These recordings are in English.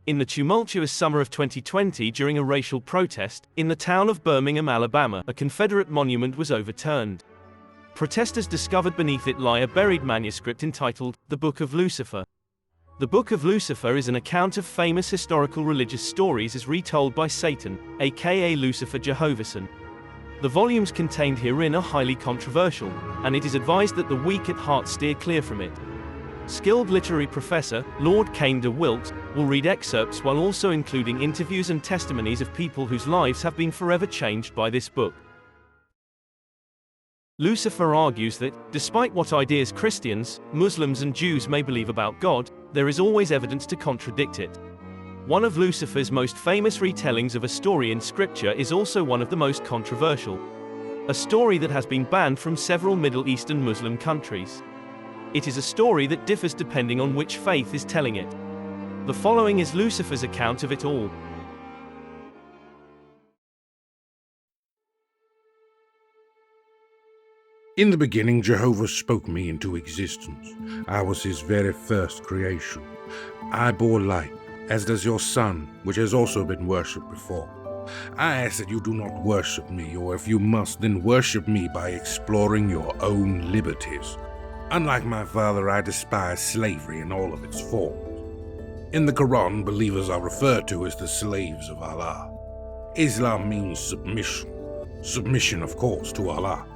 In the tumultuous summer of 2020, during a racial protest, in the town of Birmingham, Alabama, a Confederate monument was overturned. Protesters discovered beneath it lie a buried manuscript entitled, The Book of Lucifer. The Book of Lucifer is an account of famous historical religious stories as retold by Satan, aka Lucifer Jehovason. The volumes contained herein are highly controversial, and it is advised that the weak at heart steer clear from it. Skilled literary professor, Lord Cain de Wilt, will read excerpts while also including interviews and testimonies of people whose lives have been forever changed by this book. Lucifer argues that, despite what ideas Christians, Muslims and Jews may believe about God, there is always evidence to contradict it. One of Lucifer's most famous retellings of a story in Scripture is also one of the most controversial. A story that has been banned from several Middle Eastern Muslim countries. It is a story that differs depending on which faith is telling it. The following is Lucifer's account of it all. In the beginning, Jehovah spoke me into existence. I was his very first creation. I bore light, as does your sun, which has also been worshipped before. I ask that you do not worship me, or if you must, then worship me by exploring your own liberties. Unlike my father, I despise slavery in all of its forms. In the Quran, believers are referred to as the slaves of Allah. Islam means submission. Submission, of course, to Allah.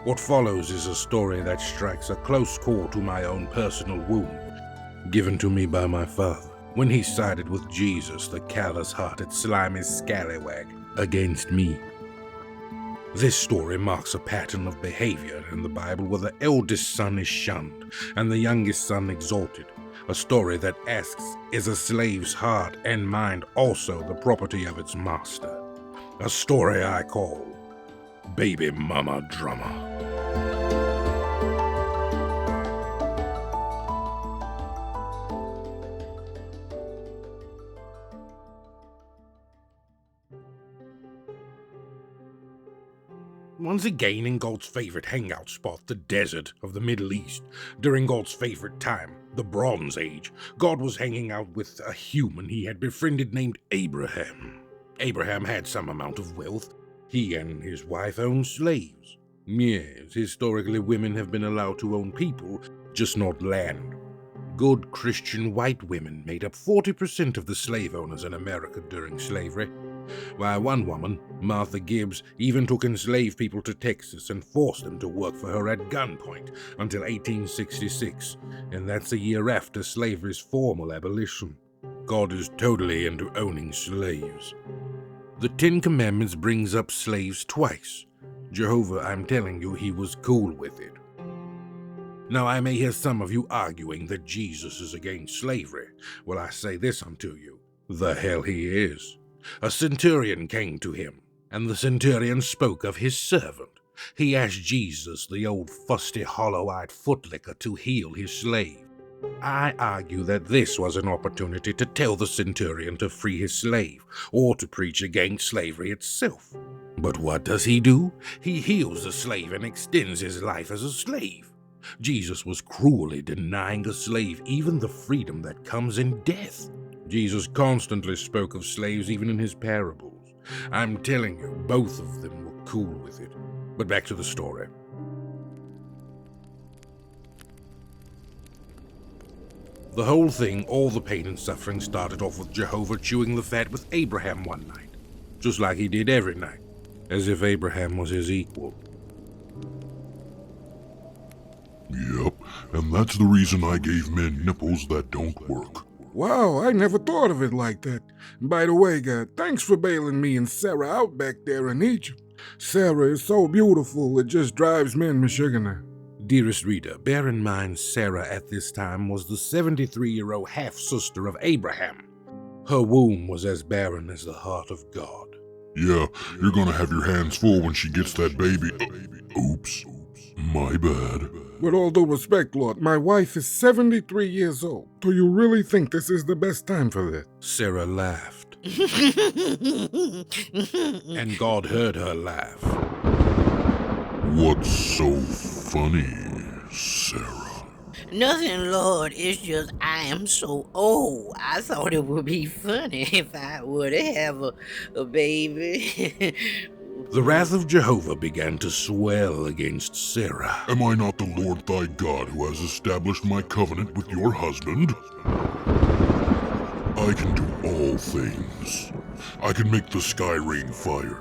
What follows is a story that strikes a close chord to my own personal wound, given to me by my father, when he sided with Jesus, the callous-hearted, slimy scallywag, against me. This story marks a pattern of behavior in the Bible where the eldest son is shunned and the youngest son exalted. A story that asks, is a slave's heart and mind also the property of its master? A story I call Baby Mama Drama. Once again in God's favorite hangout spot, the desert of the Middle East, during God's favorite time, the Bronze Age, God was hanging out with a human he had befriended named Abraham. Abraham had some amount of wealth. He and his wife owned slaves. Yes, historically women have been allowed to own people, just not land. Good Christian white women made up 40% of the slave owners in America during slavery. Why, one woman, Martha Gibbs, even took enslaved people to Texas and forced them to work for her at gunpoint until 1866, and that's a year after slavery's formal abolition. God is totally into owning slaves. The Ten Commandments brings up slaves twice. Jehovah, I'm telling you, he was cool with it. Now I may hear some of you arguing that Jesus is against slavery. Well, I say this unto you, the hell he is. A centurion came to him, and the centurion spoke of his servant. He asked Jesus, the old fusty, hollow-eyed footlicker, to heal his slave. I argue that this was an opportunity to tell the centurion to free his slave, or to preach against slavery itself. But what does he do? He heals the slave and extends his life as a slave. Jesus was cruelly denying a slave even the freedom that comes in death. Jesus constantly spoke of slaves even in his parables. I'm telling you, both of them were cool with it. But back to the story. The whole thing, all the pain and suffering, started off with Jehovah chewing the fat with Abraham one night. Just like he did every night. As if Abraham was his equal. Yep, and that's the reason I gave men nipples that don't work. Wow, I never thought of it like that. By the way, God, thanks for bailing me and Sarah out back there in Egypt. Sarah is so beautiful, it just drives me Michigan. Dearest reader, bear in mind Sarah at this time was the 73-year-old half-sister of Abraham. Her womb was as barren as the heart of God. Yeah, you're gonna have your hands full when she gets that baby. Oops, my bad. With all due respect, Lord, my wife is 73 years old. Do you really think this is the best time for that? Sarah laughed. And God heard her laugh. What's so funny, Sarah? Nothing, Lord. It's just I am so old. I thought it would be funny if I were to have a baby. The wrath of Jehovah began to swell against Sarah. Am I not the Lord thy God who has established my covenant with your husband? I can do all things. I can make the sky rain fire,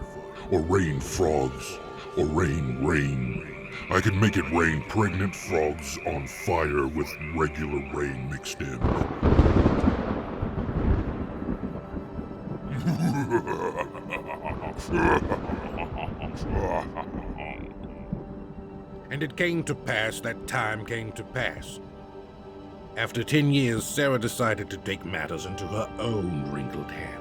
or rain frogs, or rain rain. I can make it rain pregnant frogs on fire with regular rain mixed in. And it came to pass that time came to pass. After 10 years, Sarah decided to take matters into her own wrinkled hands.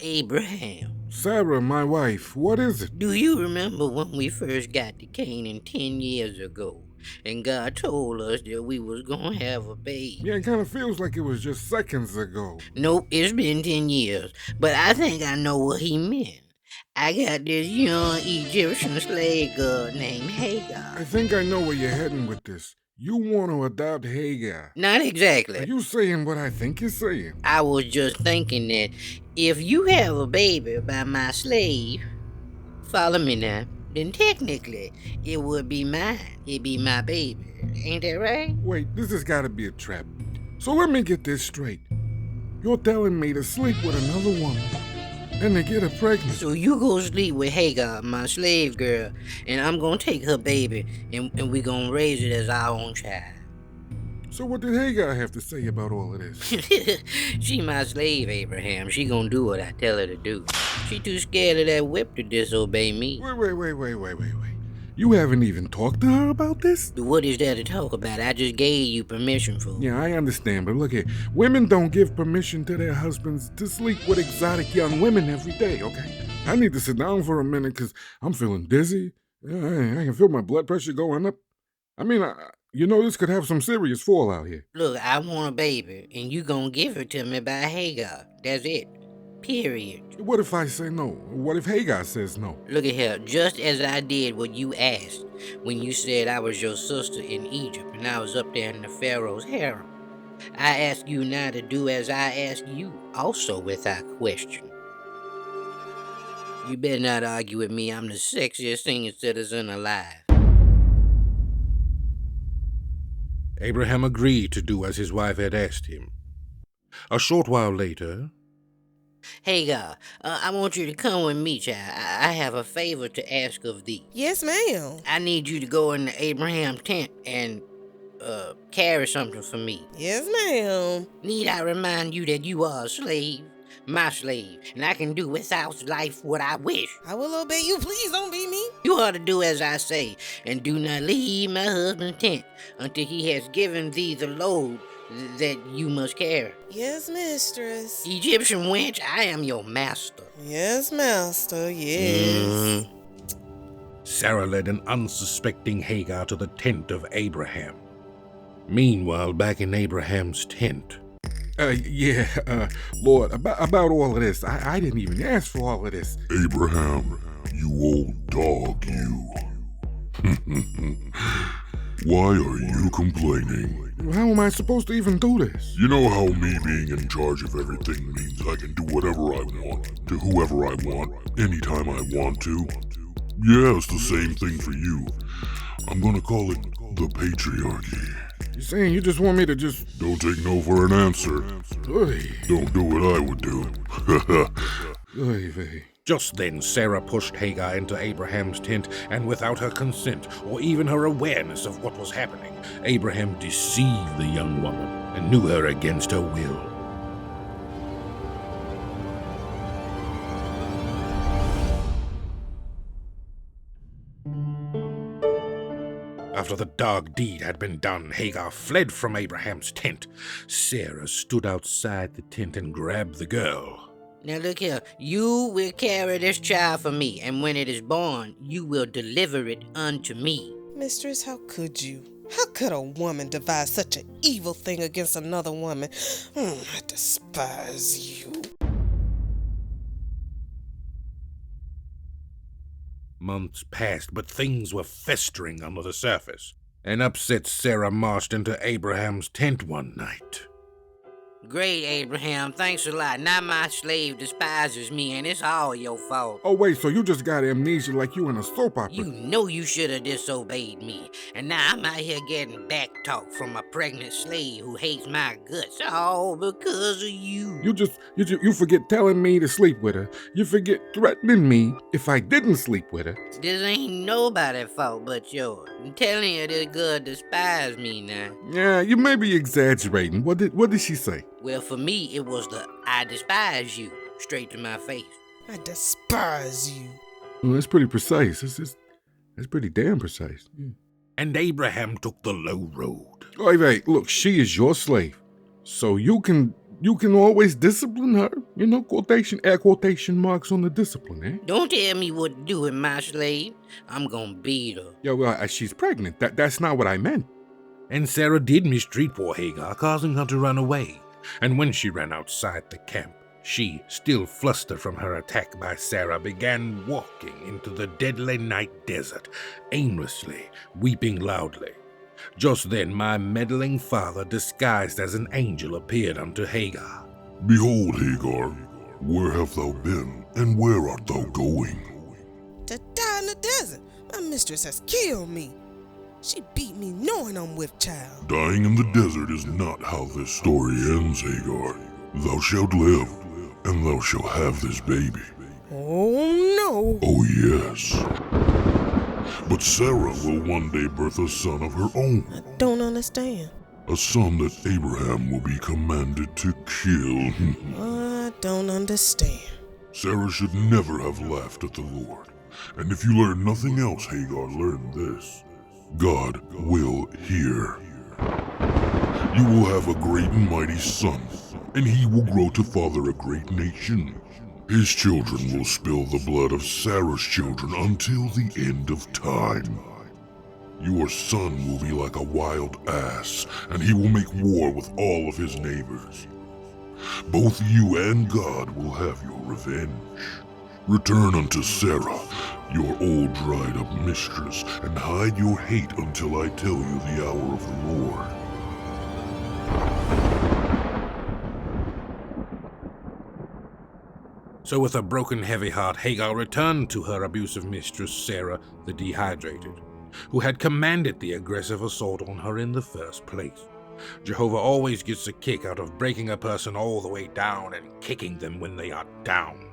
Abraham, Sarah, my wife, what is it? do you remember when we first got to Canaan 10 years ago? And God told us that we was gonna have a baby. Yeah, it kind of feels like it was just seconds ago. Nope, it's been 10 years. But I think I know what he meant. I got this young Egyptian slave girl named Hagar. I think I know where you're heading with this. You want to adopt Hagar. Not exactly. Are you saying what I think you're saying? I was just thinking that if you have a baby by my slave, follow me now, then technically it would be mine. It'd be my baby. Ain't that right? Wait, this has got to be a trap. So let me get this straight. You're telling me to sleep with another woman and to get her pregnant. So you go sleep with Hagar, my slave girl, and I'm gonna take her baby and we gonna raise it as our own child. So what did Hagar have to say about all of this? She my slave, Abraham. She gonna do what I tell her to do. She too scared of that whip to disobey me. Wait. You haven't even talked to her about this? What is there to talk about? I just gave you permission for. Yeah, I understand, but look here. Women don't give permission to their husbands to sleep with exotic young women every day, okay? I need to sit down for a minute because I'm feeling dizzy. I can feel my blood pressure going up. I mean, this could have some serious fallout here. Look, I want a baby, and you gonna give her to me by Hagar. That's it. Period. What if I say no? What if Hagar says no? Look at here, just as I did what you asked when you said I was your sister in Egypt and I was up there in the Pharaoh's harem. I ask you now to do as I ask you, also without question. You better not argue with me. I'm the sexiest senior citizen alive. Abraham agreed to do as his wife had asked him. A short while later, Hagar, I want you to come with me, child. I have a favor to ask of thee. Yes, ma'am. I need you to go into Abraham's tent and carry something for me. Yes, ma'am. Need I remind you that you are a slave, my slave, and I can do without life what I wish. I will obey you. Please don't be me. You ought to do as I say, and do not leave my husband's tent until he has given thee the load that you must carry. Yes, mistress. Egyptian wench, I am your master. Yes, master. Yes. Sarah led an unsuspecting Hagar to the tent of Abraham. Meanwhile, back in Abraham's tent, Lord, about all of this, I didn't even ask for all of this. Abraham, you old dog, you. Why are you complaining? How am I supposed to even do this? You know how me being in charge of everything means I can do whatever I want, to whoever I want, anytime I want to? Yeah, it's the same thing for you. I'm gonna call it the patriarchy. You're saying you just want me to just... Don't take no for an answer. Oy. Don't do what I would do. Oy vey. just then Sarah pushed Hagar into Abraham's tent, and without her consent or even her awareness of what was happening, Abraham deceived the young woman and knew her against her will. After the dark deed had been done, Hagar fled from Abraham's tent. Sarah stood outside the tent and grabbed the girl. Now look here, you will carry this child for me, and when it is born, you will deliver it unto me. Mistress, how could you? How could a woman devise such an evil thing against another woman? I despise you. Months passed, but things were festering under the surface. An upset Sarah marched into Abraham's tent one night. Great, Abraham. Thanks a lot. Now my slave despises me, and it's all your fault. Oh, wait, so you just got amnesia like you in a soap opera? You know you should have disobeyed me. And now I'm out here getting back talk from a pregnant slave who hates my guts. All because of you. You forget telling me to sleep with her. You forget threatening me if I didn't sleep with her. This ain't nobody's fault but yours. I'm telling you, this girl despise me now. Yeah, you may be exaggerating. What did she say? Well, for me, it was the I despise you straight to my face. I despise you. Well, that's pretty precise. That's pretty damn precise. Yeah. And Abraham took the low road. Wait, look, she is your slave. So you can always discipline her. You know, air quotation marks on the discipline, eh? Don't tell me what to do with my slave. I'm gonna beat her. Yeah, well, she's pregnant. That's not what I meant. And Sarah did mistreat poor Hagar, causing her to run away. And when she ran outside the camp, she, still flustered from her attack by Sarah, began walking into the deadly night desert, aimlessly, weeping loudly. Just then my meddling father, disguised as an angel, appeared unto Hagar. Behold, Hagar, where have thou been, and where art thou going? To die in the desert. My mistress has killed me. She beat me knowing I'm with child. Dying in the desert is not how this story ends, Hagar. Thou shalt live, and thou shalt have this baby. Oh, no. Oh, yes. But Sarah will one day birth a son of her own. I don't understand. A son that Abraham will be commanded to kill. I don't understand. Sarah should never have laughed at the Lord. And if you learn nothing else, Hagar, learn this. God will hear. You will have a great and mighty son, and he will grow to father a great nation. His children will spill the blood of Sarah's children until the end of time. Your son will be like a wild ass, and he will make war with all of his neighbors. Both you and God will have your revenge. Return unto Sarah, your old dried-up mistress, and hide your hate until I tell you the hour of the Lord. So with a broken, heavy heart, Hagar returned to her abusive mistress, Sarah the Dehydrated, who had commanded the aggressive assault on her in the first place. Jehovah always gets a kick out of breaking a person all the way down and kicking them when they are down.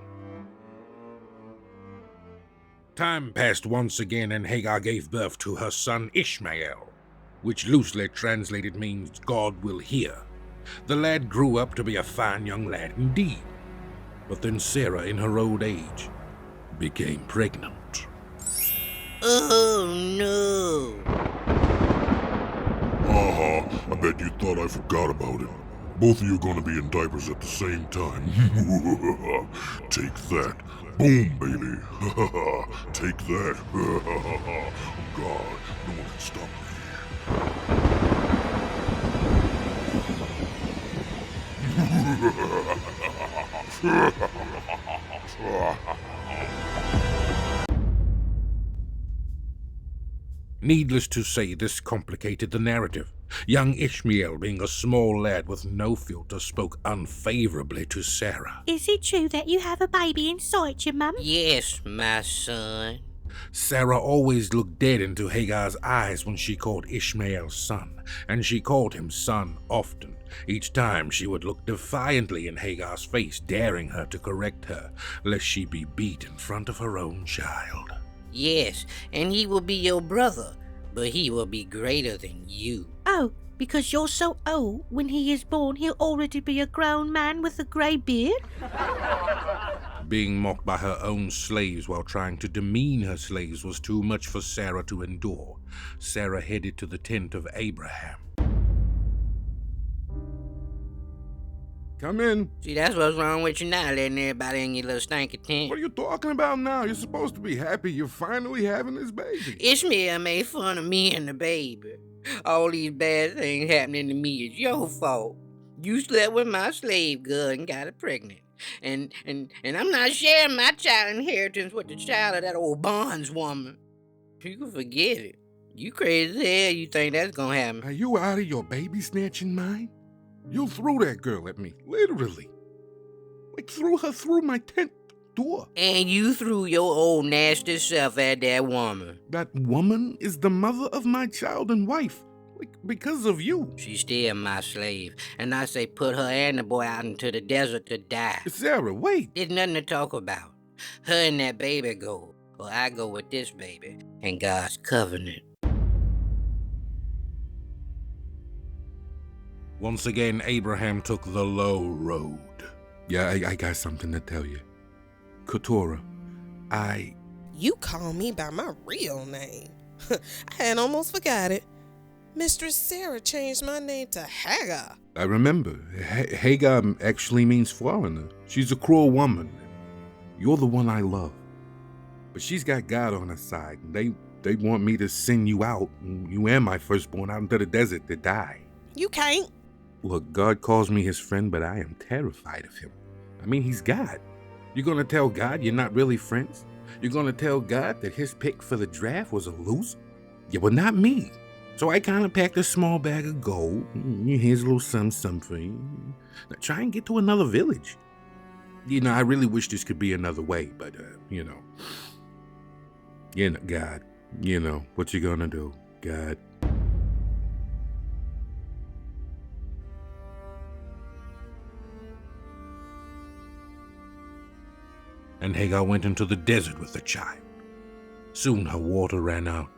Time passed once again, and Hagar gave birth to her son Ishmael, which loosely translated means God will hear. The lad grew up to be a fine young lad indeed. But then Sarah, in her old age, became pregnant. Oh no! I bet you thought I forgot about it. Both of you are gonna be in diapers at the same time. Take that. Boom, baby. Take that. Oh God, no one can stop Needless to say, this complicated the narrative. Young Ishmael, being a small lad with no filter, spoke unfavorably to Sarah. Is it true that you have a baby inside you, Mum? Yes, my son. Sarah always looked dead into Hagar's eyes when she called Ishmael son, and she called him son often. Each time she would look defiantly in Hagar's face, daring her to correct her, lest she be beat in front of her own child. Yes, and he will be your brother, but he will be greater than you. Oh, because you're so old, when he is born, he'll already be a grown man with a grey beard? Being mocked by her own slaves while trying to demean her slaves was too much for Sarah to endure. Sarah headed to the tent of Abraham. Come in. See, that's what's wrong with you now, letting everybody in your little stinky tent. What are you talking about now? You're supposed to be happy you're finally having this baby. Ishmael made fun of me and the baby. All these bad things happening to me is your fault. You slept with my slave girl and got her pregnant. And I'm not sharing my child inheritance with the child of that old bondswoman. You can forget it. You crazy as hell, you think that's gonna happen. Are you out of your baby snatching mind? You threw that girl at me, literally. Like threw her through my tent door. And you threw your old nasty self at that woman. That woman is the mother of my child and wife. Like, because of you. She's still my slave, and I say put her and the boy out into the desert to die. Sarah, wait. There's nothing to talk about. Her and that baby go, or I go with this baby and God's covenant. Once again, Abraham took the low road. Yeah, I got something to tell you. Keturah, You call me by my real name. I had almost forgot it. Mistress Sarah changed my name to Hagar. I remember. Hagar actually means foreigner. She's a cruel woman. You're the one I love. But she's got God on her side. They want me to send you out, you and my firstborn, out into the desert to die. You can't. Look, God calls me his friend, but I am terrified of him. I mean, he's God. You're gonna tell God you're not really friends? You're gonna tell God that his pick for the draft was a loser? Yeah, well, not me. So I kind of packed a small bag of gold. Here's a little something for you. Now try and get to another village. I really wish this could be another way, but, God, what you gonna do, God? And Hagar went into the desert with the child. Soon her water ran out.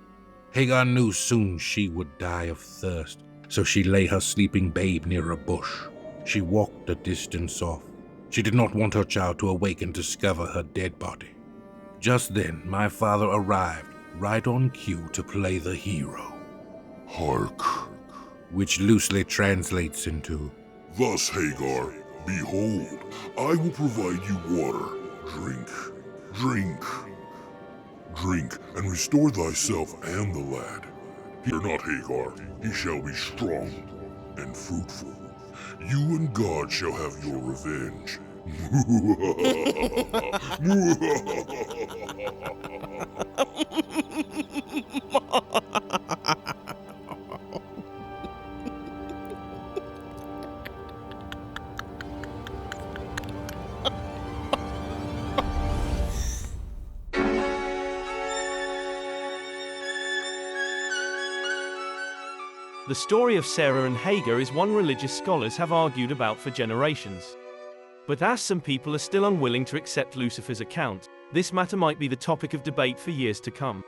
Hagar knew soon she would die of thirst, so she lay her sleeping babe near a bush. She walked a distance off. She did not want her child to awake and discover her dead body. Just then, my father arrived, right on cue to play the hero. Hark. Which loosely translates into, Thus, Hagar, behold, I will provide you water. Drink, drink, drink, and restore thyself and the lad. Fear not, Hagar, he shall be strong and fruitful. You and God shall have your revenge. The story of Sarah and Hagar is one religious scholars have argued about for generations. But as some people are still unwilling to accept Lucifer's account, this matter might be the topic of debate for years to come.